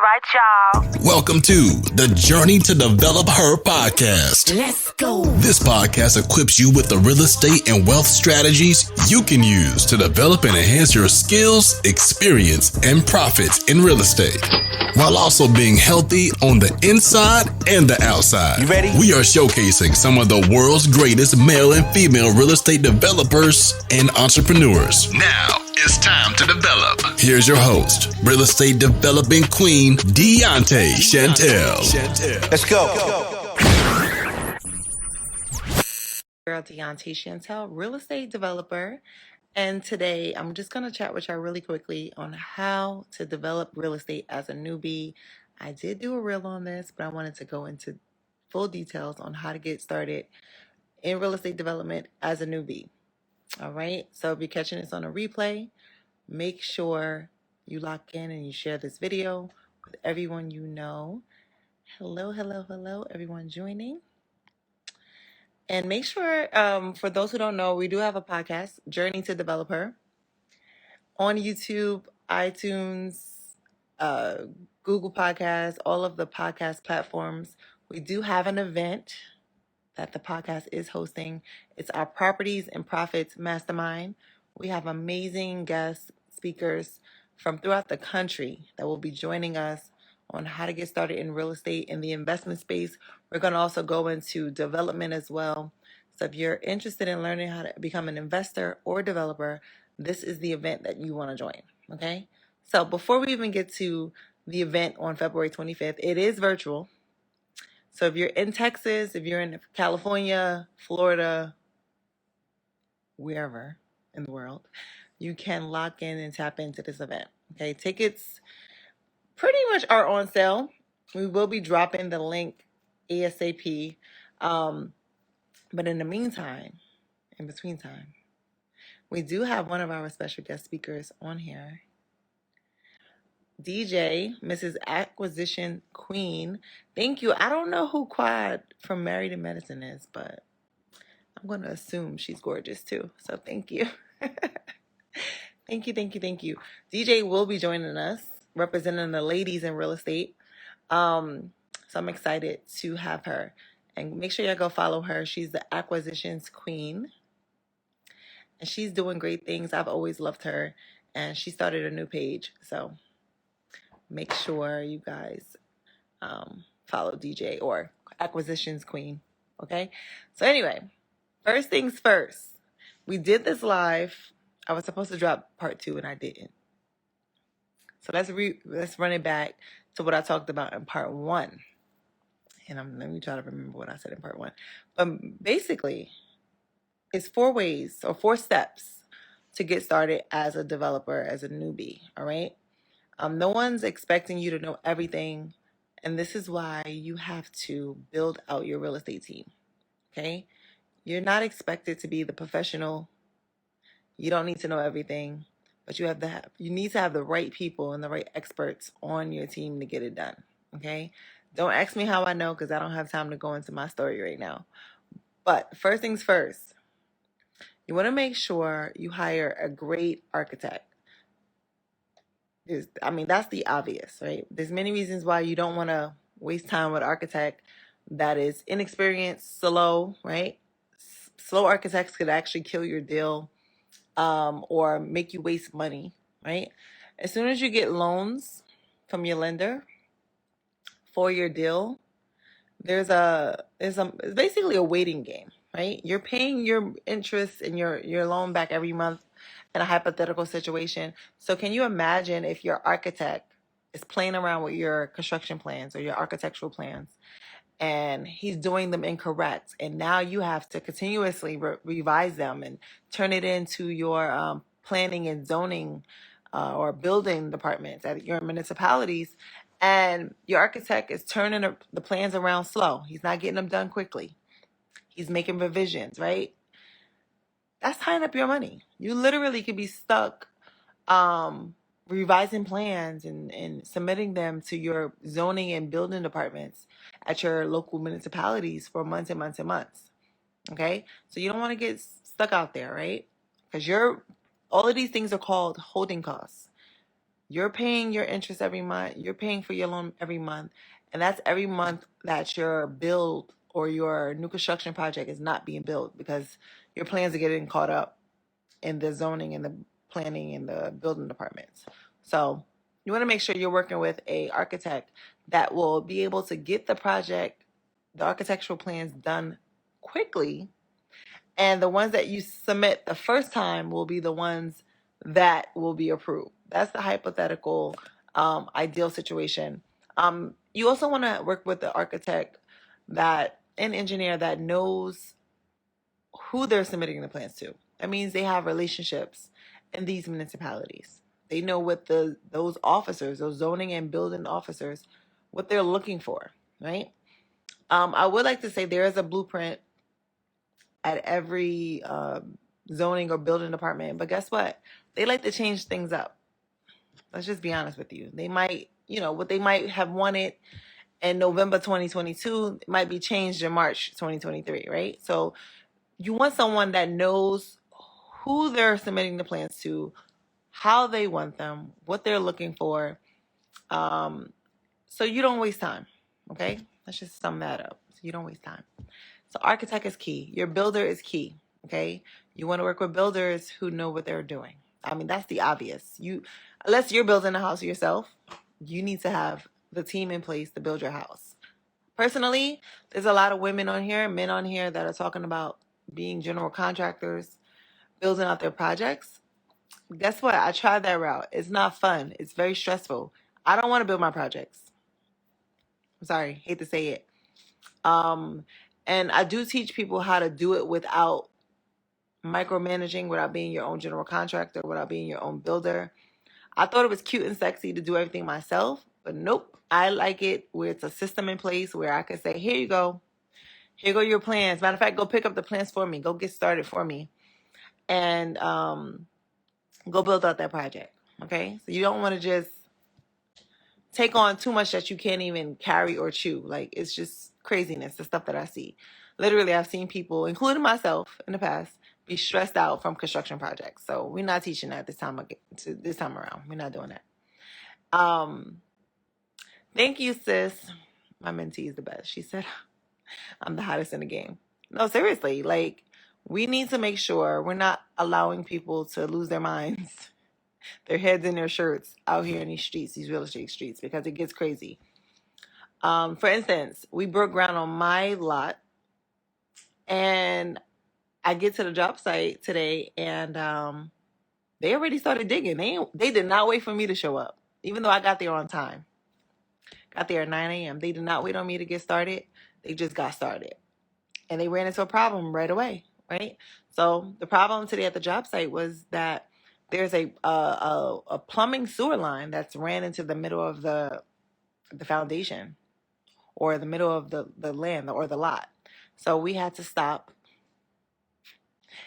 right, y'all. Welcome to the Journey to Develop Her podcast. Let's go. This podcast equips you with the real estate and wealth strategies you can use to develop and enhance your skills, experience, and profits in real estate, while also being healthy on the inside and the outside. You ready? We are showcasing some of the world's greatest male and female real estate developers and entrepreneurs. Now it's time to develop. Here's your host, real estate developing queen, Deontay Chantel. Let's go. Girl, Deontay Chantel, real estate developer. And today I'm just going to chat with y'all really quickly on how to develop real estate as a newbie. I did do a reel on this, but I wanted to go into full details on how to get started in real estate development as a newbie. All right. So if you're catching this on a replay, make sure you lock in and you share this video with everyone you know. Hello, everyone joining. And make sure, for those who don't know, we do have a podcast, Journey to Developer, on YouTube, iTunes, Google Podcasts, all of the podcast platforms. We do have an event that the podcast is hosting. It's our Properties and Profits Mastermind. We have amazing guest speakers from throughout the country that will be joining us on how to get started in real estate in the investment space. We're going to also go into development as well. So if you're interested in learning how to become an investor or developer, this is the event that you want to join. Okay. So before we even get to the event on February 25th, it is virtual. So if you're in Texas, if you're in California, Florida, wherever in the world, you can lock in and tap into this event. Okay, tickets pretty much are on sale. We will be dropping the link ASAP. But in the meantime, in between time, we do have one of our special guest speakers on here. DJ, Mrs. Acquisition Queen. Thank you. I don't know who Quad from Married to Medicine is, but I'm going to assume she's gorgeous too. So thank you. Thank you. DJ will be joining us, representing the ladies in real estate. So I'm excited to have her. And make sure y'all go follow her. She's the Acquisitions Queen. And she's doing great things. I've always loved her. And she started a new page. So make sure you guys follow DJ or Acquisitions Queen. Okay? So anyway, first things first. We did this live. I was supposed to drop part 2 and I didn't. So let's run it back to what I talked about in part 1. And let me try to remember what I said in part 1. But basically, it's 4 steps to get started as a developer, as a newbie. All right. No one's expecting you to know everything. And this is why you have to build out your real estate team. Okay. You're not expected to be the professional. You don't need to know everything, but you need to have the right people and the right experts on your team to get it done. Okay. Don't ask me how I know, because I don't have time to go into my story right now. But first things first, you want to make sure you hire a great architect. That's the obvious, right? There's many reasons why you don't want to waste time with an architect that is inexperienced, slow, right? Slow architects could actually kill your deal or make you waste money, right? As soon as you get loans from your lender for your deal, it's basically a waiting game, right? You're paying your interest and your loan back every month in a hypothetical situation. So can you imagine if your architect is playing around with your construction plans or your architectural plans and he's doing them incorrect, and now you have to continuously revise them and turn it into your planning and zoning or building departments at your municipalities, and your architect is turning the plans around slow. He's not getting them done quickly. He's making revisions, right? That's tying up your money. You literally could be stuck revising plans and submitting them to your zoning and building departments at your local municipalities for months and months and months. Okay? So you don't want to get stuck out there, right? Because all of these things are called holding costs. You're paying your interest every month. You're paying for your loan every month. And that's every month that your build or your new construction project is not being built because your plans are getting caught up in the zoning and the planning and the building departments. So you want to make sure you're working with a architect that will be able to get the project, the architectural plans done quickly. And the ones that you submit the first time will be the ones that will be approved. That's the hypothetical ideal situation. You also want to work with the architect that an engineer that knows who they're submitting the plans to. That means they have relationships in these municipalities. They know what those officers, those zoning and building officers, what they're looking for, right? I would like to say there is a blueprint at every zoning or building department, but guess what? They like to change things up. Let's just be honest with you. They might, what they might have wanted in November 2022 might be changed in March 2023, right? So you want someone that knows who they're submitting the plans to, how they want them, what they're looking for, so you don't waste time, okay? Let's just sum that up so you don't waste time. So architect is key. Your builder is key, okay? You want to work with builders who know what they're doing. I mean, that's the obvious. Unless you're building a house yourself, you need to have the team in place to build your house. Personally, there's a lot of women on here, men on here that are talking about being general contractors, building out their projects. Guess what? I tried that route. It's not fun. It's very stressful. I don't want to build my projects. I'm sorry, hate to say it. And I do teach people how to do it without micromanaging, without being your own general contractor, without being your own builder. I thought it was cute and sexy to do everything myself, but nope. I like it where it's a system in place where I can say, here you go. Here go your plans. Matter of fact, go pick up the plans for me. Go get started for me. And go build out that project. Okay? So you don't want to just take on too much that you can't even carry or chew. Like, it's just craziness, the stuff that I see. Literally, I've seen people, including myself in the past, be stressed out from construction projects. So we're not teaching that this time around. We're not doing that. Thank you, sis. My mentee is the best. She said, I'm the hottest in the game. No, seriously, like, we need to make sure we're not allowing people to lose their minds, their heads in their shirts out here in these streets, these real estate streets, because it gets crazy. For instance, we broke ground on my lot, and I get to the job site today, and they already started digging. They did not wait for me to show up, even though I got there on time. Got there at 9 a.m. They did not wait on me to get started. They just got started. And they ran into a problem right away, right? So the problem today at the job site was that there's a plumbing sewer line that's ran into the middle of the foundation, or the middle of the land or the lot. So we had to stop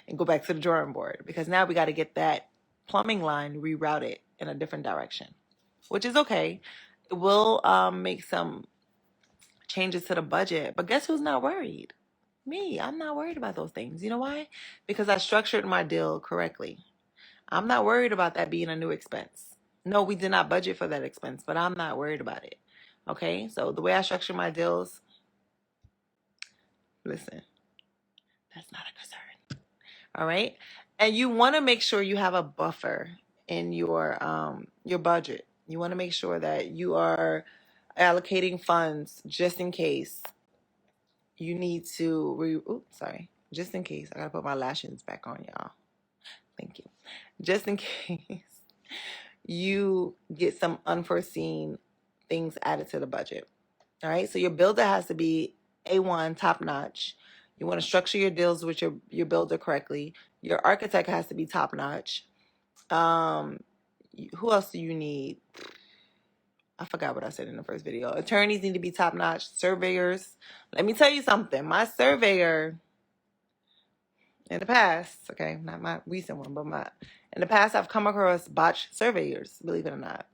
and go back to the drawing board, because now we got to get that plumbing line rerouted in a different direction, which is okay. It will make some changes to the budget, but guess who's not worried? Me. I'm not worried about those things. You know why? Because I structured my deal correctly. I'm not worried about that being a new expense. No, we did not budget for that expense, but I'm not worried about it. Okay? So the way I structure my deals, listen, that's not a concern. All right? And you want to make sure you have a buffer in your budget. You want to make sure that you are allocating funds just in case you need to just in case. I gotta put my lashes back on, y'all. Thank you. Just in case you get some unforeseen things added to the budget. All right. So your builder has to be A1, top notch. You want to structure your deals with your builder correctly. Your architect has to be top notch. Who else do you need? I forgot what I said in the first video. Attorneys need to be top notch. Surveyors. Let me tell you something. My surveyor in the past, okay, not my recent one, but in the past, I've come across botched surveyors, believe it or not.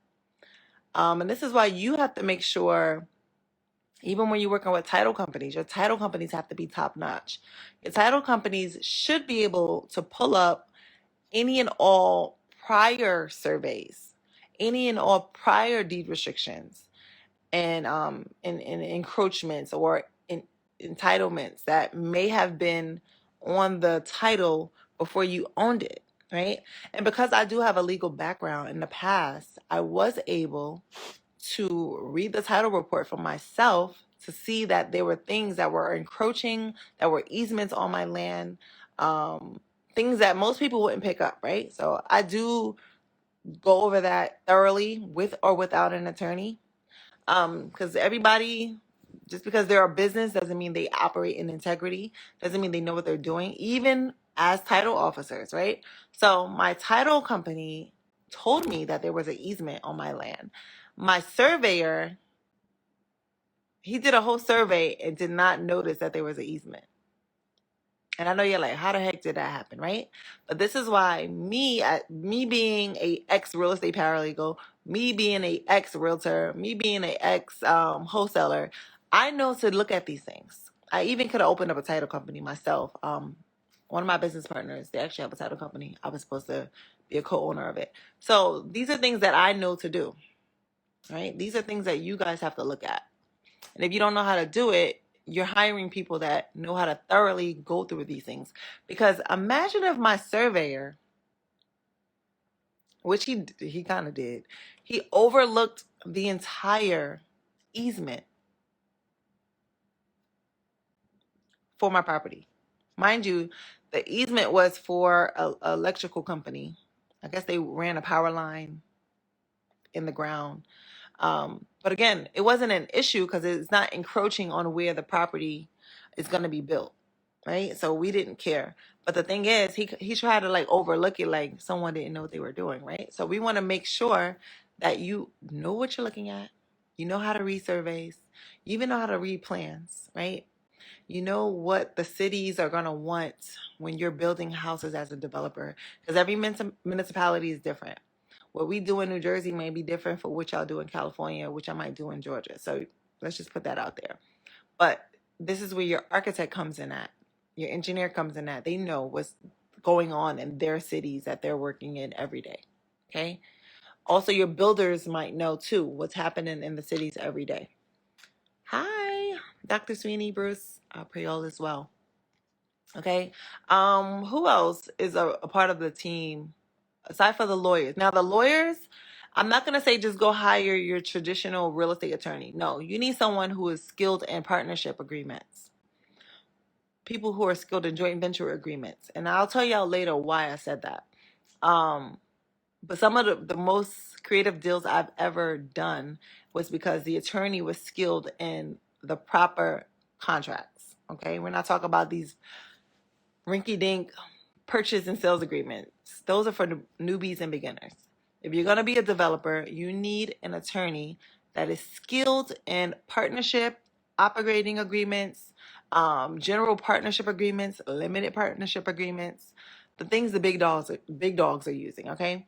And this is why you have to make sure, even when you're working with title companies, your title companies have to be top notch. Your title companies should be able to pull up any and all prior surveys, any and all prior deed restrictions and encroachments or entitlements that may have been on the title before you owned it, right? And because I do have a legal background in the past, I was able to read the title report for myself to see that there were things that were encroaching, that were easements on my land, things that most people wouldn't pick up, right? So I do go over that thoroughly with or without an attorney. Because everybody, just because they're a business doesn't mean they operate in integrity, doesn't mean they know what they're doing, even as title officers, right? So my title company told me that there was an easement on my land. My surveyor, he did a whole survey and did not notice that there was an easement. And I know you're like, how the heck did that happen, right? But this is why me being a ex real estate paralegal, me being a ex realtor, me being a ex wholesaler, I know to look at these things. I even could have opened up a title company myself. One of my business partners, they actually have a title company. I was supposed to be a co-owner of it. So these are things that I know to do, right? These are things that you guys have to look at. And if you don't know how to do it, you're hiring people that know how to thoroughly go through these things. Because imagine if my surveyor, which he kind of did, he overlooked the entire easement for my property. Mind you, the easement was for an electrical company. I guess they ran a power line in the ground. But again, it wasn't an issue because it's not encroaching on where the property is going to be built, right? So we didn't care. But the thing is, he tried to like overlook it like someone didn't know what they were doing, right? So we want to make sure that you know what you're looking at. You know how to read surveys. You even know how to read plans, right? You know what the cities are going to want when you're building houses as a developer, because every municipality is different. What we do in New Jersey may be different for what y'all do in California, which I might do in Georgia. So let's just put that out there. But this is where your architect comes in at. Your engineer comes in at. They know what's going on in their cities that they're working in every day. Okay? Also, your builders might know too what's happening in the cities every day. Hi, Dr. Sweeney, Bruce. I pray all is well. Okay? Who else is a part of the team aside from the lawyers? Now, the lawyers, I'm not going to say just go hire your traditional real estate attorney. No, you need someone who is skilled in partnership agreements. People who are skilled in joint venture agreements. And I'll tell y'all later why I said that. But some of the most creative deals I've ever done was because the attorney was skilled in the proper contracts. Okay, we're not talking about these rinky-dink purchase and sales agreements. Those are for the newbies and beginners. If you're going to be a developer, you need an attorney that is skilled in partnership, operating agreements, general partnership agreements, limited partnership agreements, the things the big dogs are using, okay?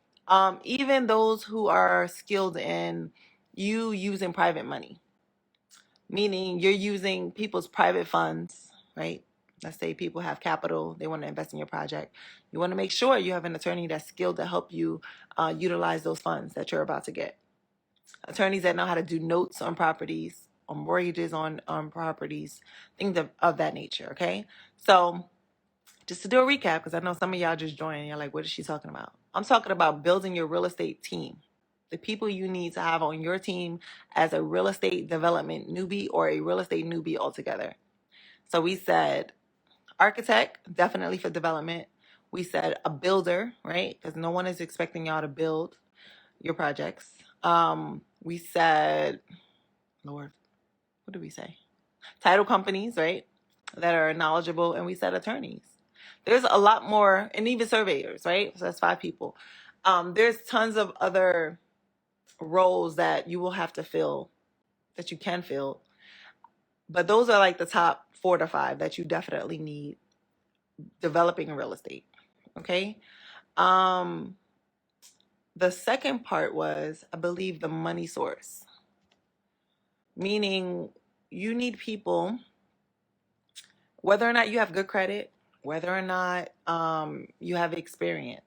Even those who are skilled in you using private money, meaning you're using people's private funds, right? Let's say people have capital, they want to invest in your project. You want to make sure you have an attorney that's skilled to help you utilize those funds that you're about to get. Attorneys that know how to do notes on properties, on mortgages on properties, things of that nature, okay? So just to do a recap, because I know some of y'all just joined and you're like, what is she talking about? I'm talking about building your real estate team. The people you need to have on your team as a real estate development newbie or a real estate newbie altogether. So we said architect, definitely for development. We said a builder, right? Because no one is expecting y'all to build your projects. We said, Lord, what did we say? Title companies, right? That are knowledgeable. And we said attorneys. There's a lot more, and even surveyors, right? So that's 5 people. There's tons of other roles that you will have to fill, that you can fill. But those are like the top 4 to 5 that you definitely need developing in real estate. Okay. The second part was, I believe, the money source. Meaning you need people, whether or not you have good credit, whether or not you have experience,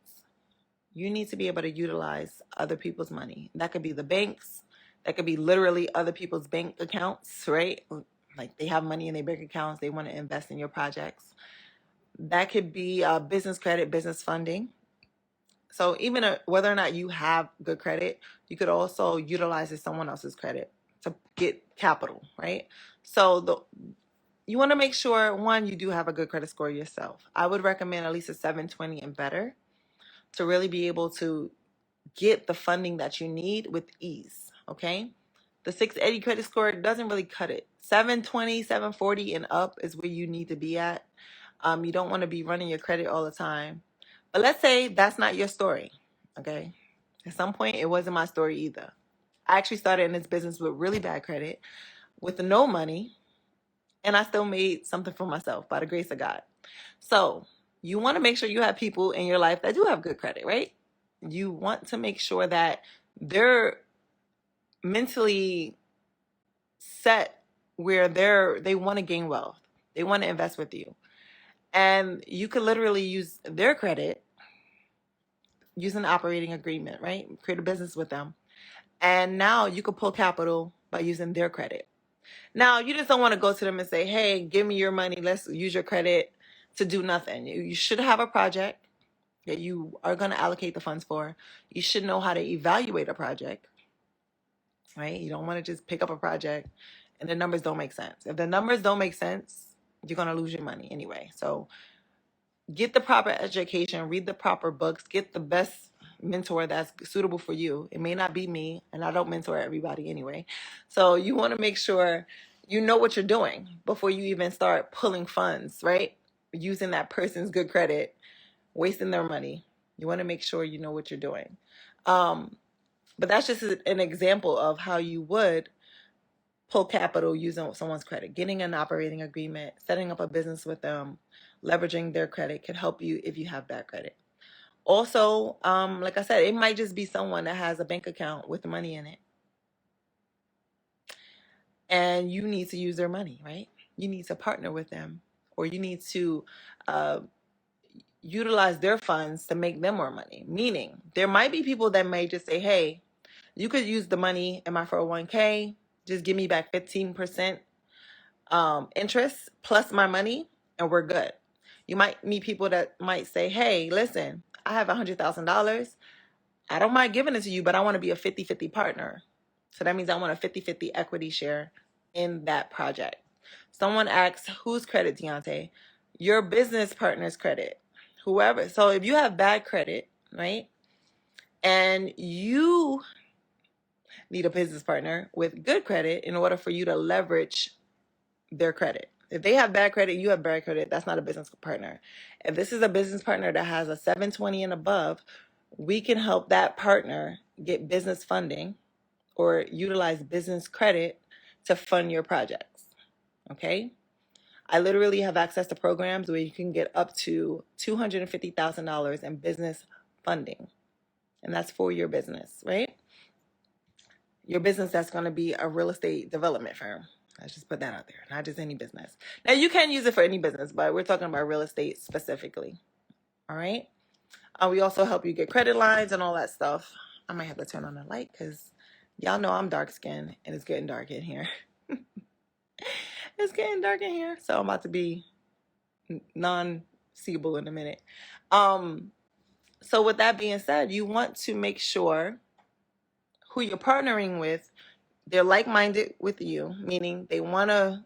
you need to be able to utilize other people's money. That could be the banks. That could be literally other people's bank accounts, right? Like they have money in their bank accounts. They want to invest in your projects. That could be business credit, business funding. So even whether or not you have good credit, you could also utilize someone else's credit to get capital, right? So you want to make sure, one, you do have a good credit score yourself. I would recommend at least a 720 and better to really be able to get the funding that you need with ease, okay? The 680 credit score doesn't really cut it. 720, 740 and up is where you need to be at. You don't want to be running your credit all the time. But let's say that's not your story, okay? At some point, it wasn't my story either. I actually started in this business with really bad credit, with no money, and I still made something for myself by the grace of God. So you want to make sure you have people in your life that do have good credit, right? You want to make sure that they're mentally set where they want to gain wealth. They want to invest with you. And you could literally use their credit, use an operating agreement, right? Create a business with them. And now you could pull capital by using their credit. Now, you just don't want to go to them and say, hey, give me your money. Let's use your credit to do nothing. You should have a project that you are going to allocate the funds for. You should know how to evaluate a project, right? You don't want to just pick up a project and the numbers don't make sense. If the numbers don't make sense, you're going to lose your money anyway. So get the proper education, read the proper books, get the best mentor that's suitable for you. It may not be me, and I don't mentor everybody anyway. So you want to make sure you know what you're doing before you even start pulling funds, right? Using that person's good credit, wasting their money. You want to make sure you know what you're doing. But that's just an example of how you would pull capital using someone's credit. Getting an operating agreement, setting up a business with them, leveraging their credit can help you if you have bad credit. Also, like I said, it might just be someone that has a bank account with money in it. And you need to use their money, right? You need to partner with them, or you need to utilize their funds to make them more money. Meaning, there might be people that may just say, hey, you could use the money in my 401k, just give me back 15% interest plus my money, and we're good. You might meet people that might say, hey, listen, I have $100,000. I don't mind giving it to you, but I want to be a 50-50 partner. So that means I want a 50-50 equity share in that project. Someone asks, whose credit, Deontay? Your business partner's credit. Whoever. So if you have bad credit, right, and you need a business partner with good credit in order for you to leverage their credit. If they have bad credit, you have bad credit, that's not a business partner. If this is a business partner that has a 720 and above, we can help that partner get business funding or utilize business credit to fund your projects. Okay? I literally have access to programs where you can get up to $250,000 in business funding. And that's for your business, right? Your business that's going to be a real estate development firm. Let's just put that out there, not just any business. Now, you can use it for any business, but we're talking about real estate specifically. All right? We also help you get credit lines and all that stuff. I might have to turn on the light because y'all know I'm dark skinned and it's getting dark in here. It's getting dark in here, so I'm about to be non-seeable in a minute. So with that being said, you want to make sure who you're partnering with, they're like-minded with you, meaning they want to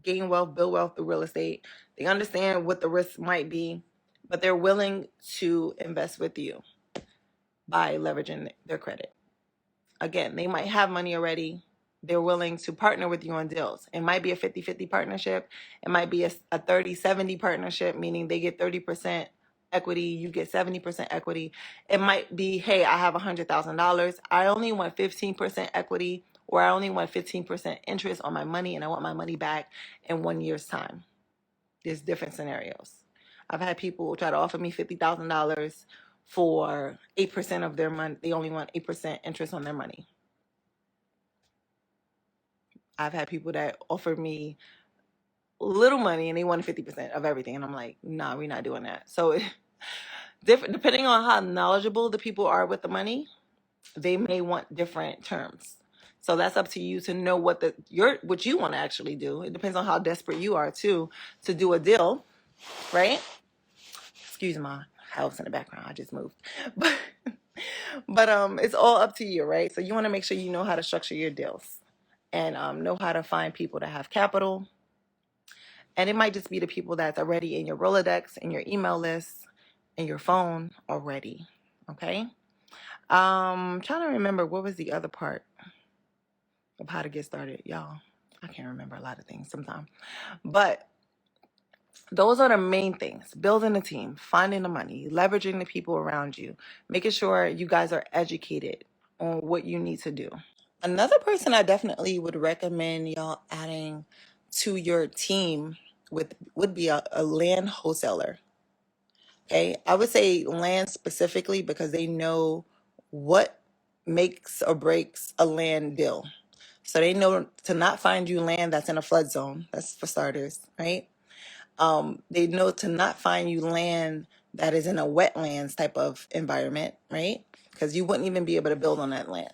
gain wealth, build wealth through real estate. They understand what the risks might be, but they're willing to invest with you by leveraging their credit. Again, they might have money already. They're willing to partner with you on deals. It might be a 50-50 partnership. It might be a 30-70 partnership, meaning they get 30% equity, you get 70% equity. It might be, hey, I have $100,000. I only want 15% equity, or I only want 15% interest on my money, and I want my money back in 1 year's time. There's different scenarios. I've had people try to offer me $50,000 for 8% of their money. They only want 8% interest on their money. I've had people that offer me little money and they want 50% of everything. And I'm like, nah, we're not doing that. So depending on how knowledgeable the people are with the money, they may want different terms. So that's up to you to know what you want to actually do. It depends on how desperate you are too to do a deal, right? Excuse my house in the background. I just moved. But it's all up to you, right? So you want to make sure you know how to structure your deals and know how to find people that have capital. And it might just be the people that's already in your Rolodex, in your email list, in your phone already. Okay. Trying to remember what was the other part of how to get started, y'all. I can't remember a lot of things sometimes, but those are the main things: building a team, finding the money, leveraging the people around you, making sure you guys are educated on what you need to do. Another person I definitely would recommend y'all adding to your team would be a land wholesaler. Okay, I would say land specifically because they know what makes or breaks a land deal. So they know to not find you land that's in a flood zone. That's for starters, right? They know to not find you land that is in a wetlands type of environment, right? Because you wouldn't even be able to build on that land.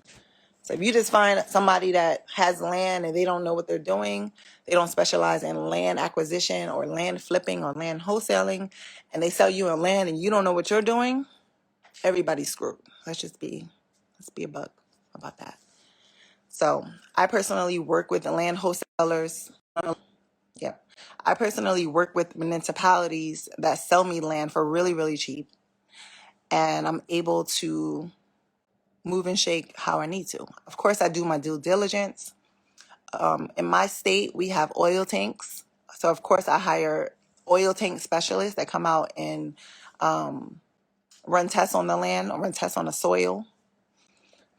So if you just find somebody that has land and they don't know what they're doing, they don't specialize in land acquisition or land flipping or land wholesaling, and they sell you a land and you don't know what you're doing, everybody's screwed. Let's be a buck about that. So I personally work with the land wholesalers. Yeah. I personally work with municipalities that sell me land for really, really cheap. And I'm able to move and shake how I need to. Of course, I do my due diligence. In my state, we have oil tanks. So, of course, I hire oil tank specialists that come out and run tests on the land or run tests on the soil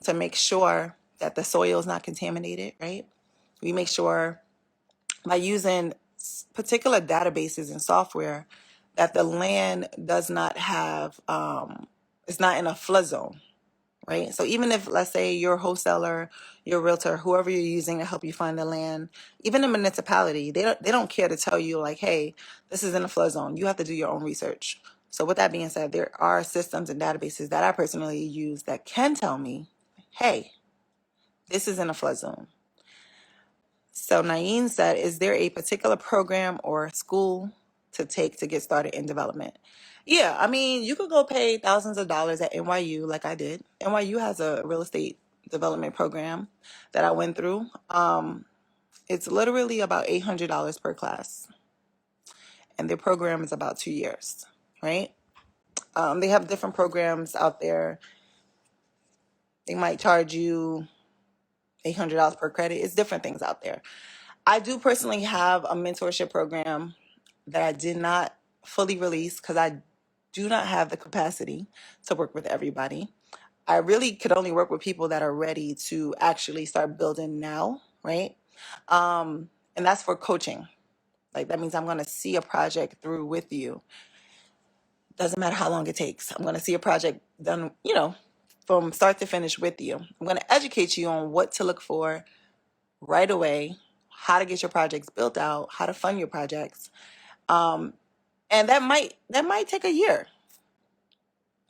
to make sure that the soil is not contaminated, right? We make sure by using particular databases and software that the land does not have, it's not in a flood zone, right? So even if, let's say, your wholesaler, your realtor, whoever you're using to help you find the land, even the municipality, they don't care to tell you like, hey, this is in a flood zone. You have to do your own research. So with that being said, there are systems and databases that I personally use that can tell me, hey, this is in a flood zone. So Naeem said, is there a particular program or school to take to get started in development? Yeah, I mean, you could go pay thousands of dollars at NYU like I did. NYU has a real estate development program that I went through. It's literally about $800 per class. And their program is about 2 years, right? They have different programs out there. They might charge you $800 per credit. It's different things out there. I do personally have a mentorship program that I did not fully release because I do not have the capacity to work with everybody. I really could only work with people that are ready to actually start building now, right? And that's for coaching. Like that means I'm going to see a project through with you. Doesn't matter how long it takes. I'm going to see a project done, from start to finish with you. I'm going to educate you on what to look for right away, how to get your projects built out, how to fund your projects. And that might take a year.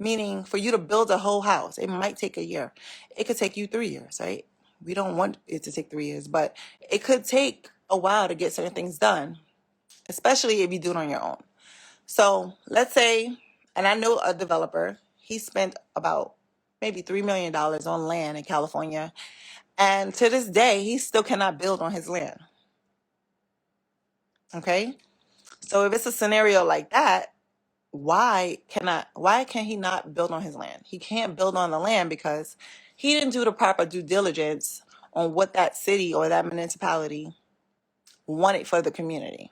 Meaning for you to build a whole house, it might take a year. It could take you 3 years, right? We don't want it to take 3 years, but it could take a while to get certain things done, especially if you do it on your own. So let's say, and I know a developer, he spent about maybe $3 million on land in California. And to this day, he still cannot build on his land. Okay? So if it's a scenario like that, why can he not build on his land? He can't build on the land because he didn't do the proper due diligence on what that city or that municipality wanted for the community.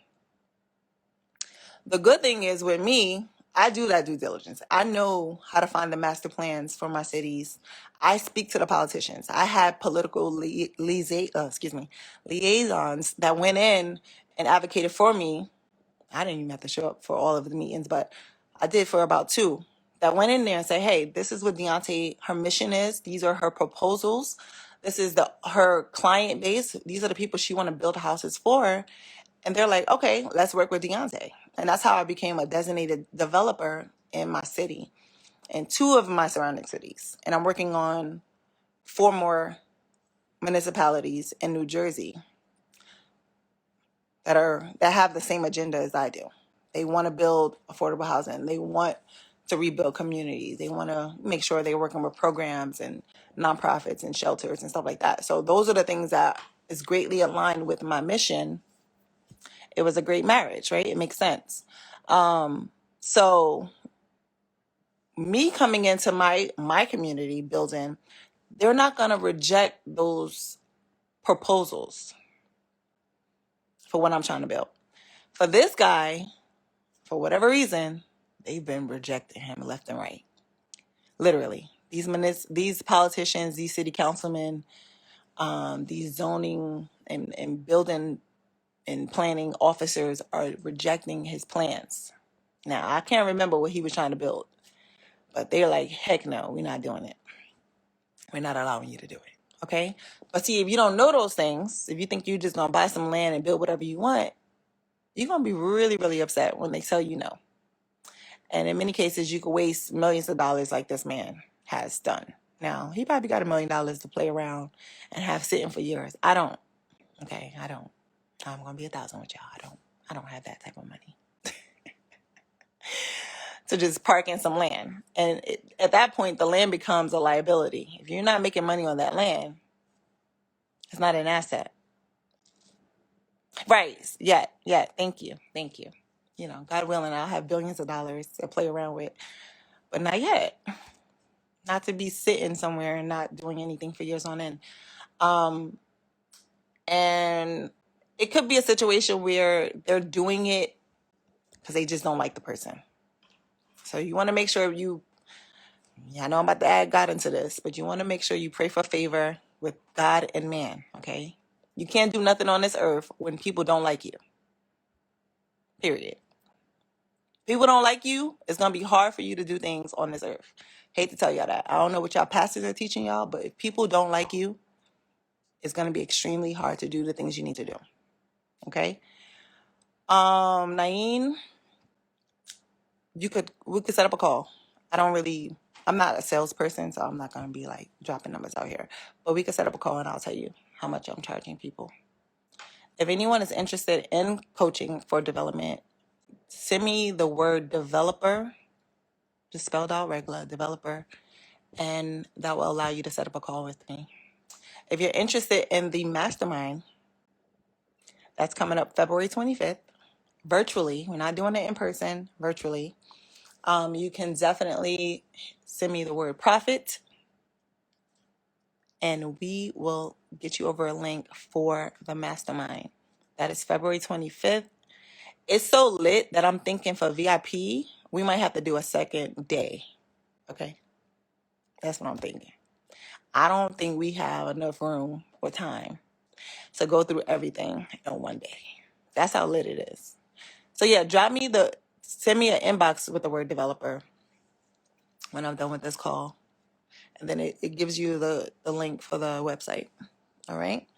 The good thing is with me, I do that due diligence. I know how to find the master plans for my cities. I speak to the politicians. I had political liaisons that went in and advocated for me. I didn't even have to show up for all of the meetings, but I did for about 2 that went in there and said, hey, this is what Deontay, her mission is. These are her proposals. This is her client base. These are the people she want to build houses for. And they're like, okay, let's work with Deontay. And that's how I became a designated developer in my city and 2 of my surrounding cities. And I'm working on 4 more municipalities in New Jersey that have the same agenda as I do. They want to build affordable housing. They want to rebuild communities. They want to make sure they're working with programs and nonprofits and shelters and stuff like that. So those are the things that is greatly aligned with my mission. It was a great marriage, right? It makes sense. So me coming into my community building, they're not going to reject those proposals for what I'm trying to build. For this guy, for whatever reason, they've been rejecting him left and right. Literally. These politicians, these city councilmen, these zoning and building and planning officers are rejecting his plans. Now, I can't remember what he was trying to build, but they're like, heck no, we're not doing it. We're not allowing you to do it. Okay? But see, if you don't know those things, if you think you're just going to buy some land and build whatever you want, you're going to be really, really upset when they tell you no. And in many cases, you could waste millions of dollars like this man has done. Now, he probably got $1 million to play around and have sitting for years. I don't. Okay, I don't. I'm going to be 1,000 with y'all. I don't have that type of money to just park in some land. And at that point, the land becomes a liability. If you're not making money on that land, it's not an asset. Right. Yet. Thank you. You know, God willing, I'll have billions of dollars to play around with. But not yet. Not to be sitting somewhere and not doing anything for years on end. And it could be a situation where they're doing it because they just don't like the person. So you want to make sure I know I'm about to add God into this, but you want to make sure you pray for favor with God and man, okay? You can't do nothing on this earth when people don't like you. Period. People don't like you, it's going to be hard for you to do things on this earth. Hate to tell y'all that. I don't know what y'all pastors are teaching y'all, but if people don't like you, it's going to be extremely hard to do the things you need to do. Okay? Naeem, we could set up a call. I'm not a salesperson, so I'm not going to be like dropping numbers out here. But we could set up a call and I'll tell you how much I'm charging people. If anyone is interested in coaching for development, send me the word developer, just spelled out regular, developer, and that will allow you to set up a call with me. If you're interested in the mastermind, that's coming up February 25th, virtually. We're not doing it in person, virtually. You can definitely send me the word profit, and we will get you over a link for the mastermind. That is February 25th. It's so lit that I'm thinking for VIP, we might have to do a second day. Okay? That's what I'm thinking. I don't think we have enough room or time to go through everything in one day. That's how lit it is. So yeah, send me an inbox with the word developer when I'm done with this call. And then it gives you the link for the website. All right?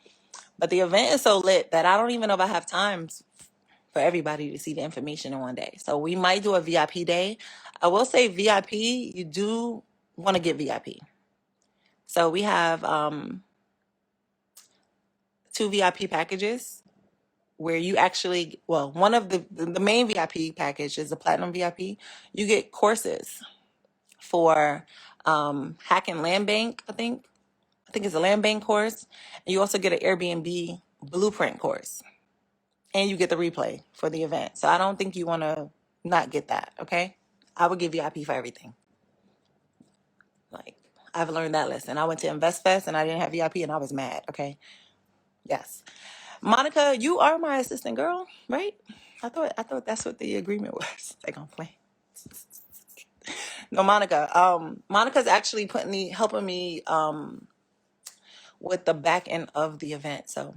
But the event is so lit that I don't even know if I have time for everybody to see the information in one day. So we might do a VIP day. I will say VIP, you do want to get VIP. So we have 2 VIP packages where you actually, one of the main VIP package is the Platinum VIP. You get courses for hacking land bank, I think it's a land bank course. And you also get an Airbnb blueprint course. And you get the replay for the event. So I don't think you want to not get that, okay? I would give VIP for everything. Like, I've learned that lesson. I went to InvestFest and I didn't have VIP and I was mad, okay? Yes. Monica, you are my assistant girl, right? I thought that's what the agreement was. They gonna play. No, Monica. Monica's actually helping me with the back end of the event. So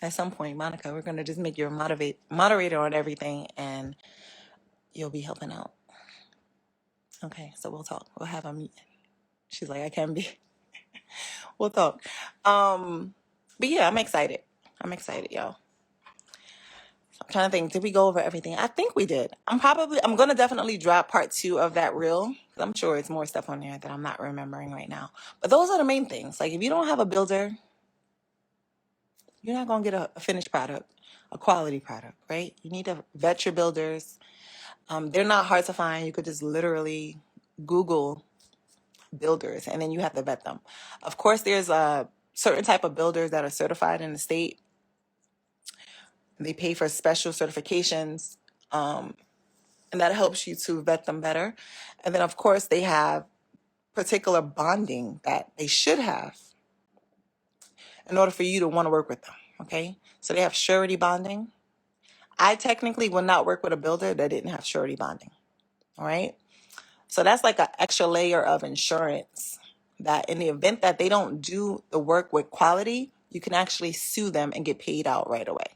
at some point, Monica, we're gonna just make you a moderator on everything, and you'll be helping out. Okay, so we'll talk. We'll have a meeting. She's like, I can be. We'll talk. But yeah, I'm excited, y'all. I'm trying to think, did we go over everything? I think we did. I'm going to definitely drop part 2 of that reel. I'm sure it's more stuff on there that I'm not remembering right now. But those are the main things. Like, if you don't have a builder, you're not going to get a finished product, a quality product, right? You need to vet your builders. They're not hard to find. You could just literally Google builders, and then you have to vet them. Of course, there's a certain type of builders that are certified in the state. They pay for special certifications, and that helps you to vet them better. And then, of course, they have particular bonding that they should have in order for you to want to work with them, okay? So they have surety bonding. I technically would not work with a builder that didn't have surety bonding, all right? So that's like an extra layer of insurance that in the event that they don't do the work with quality, you can actually sue them and get paid out right away,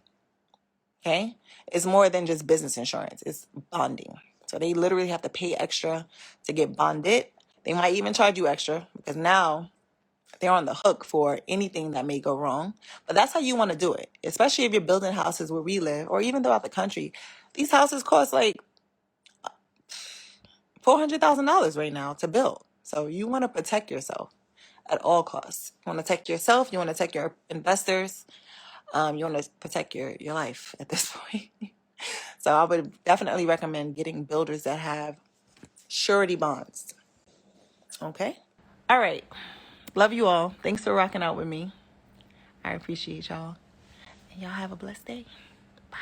okay? It's more than just business insurance. It's bonding. So they literally have to pay extra to get bonded. They might even charge you extra because now they're on the hook for anything that may go wrong. But that's how you want to do it, especially if you're building houses where we live or even throughout the country. These houses cost like $400,000 right now to build. So you want to protect yourself at all costs. You want to protect yourself. You want to protect your investors. You want to protect your life at this point. So I would definitely recommend getting builders that have surety bonds. Okay? All right. Love you all. Thanks for rocking out with me. I appreciate y'all. And y'all have a blessed day. Bye.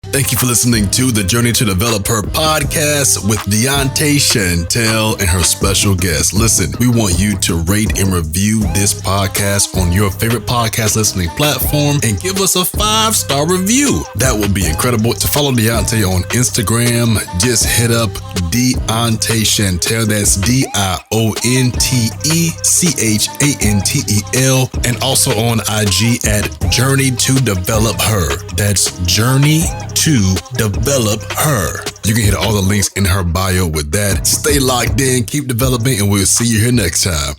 Thank you for listening to the Journey to Develop Her podcast with Deontay Chantel and her special guest. Listen, we want you to rate and review this podcast on your favorite podcast listening platform and give us a 5-star review. That would be incredible. To follow Deontay on Instagram, just hit up Deontay Chantel. That's DIONTECHANTEL. And also on IG at Journey to Develop Her. That's Journey to Develop Her. You can hit all the links in her bio with that. Stay locked in, keep developing, and we'll see you here next time.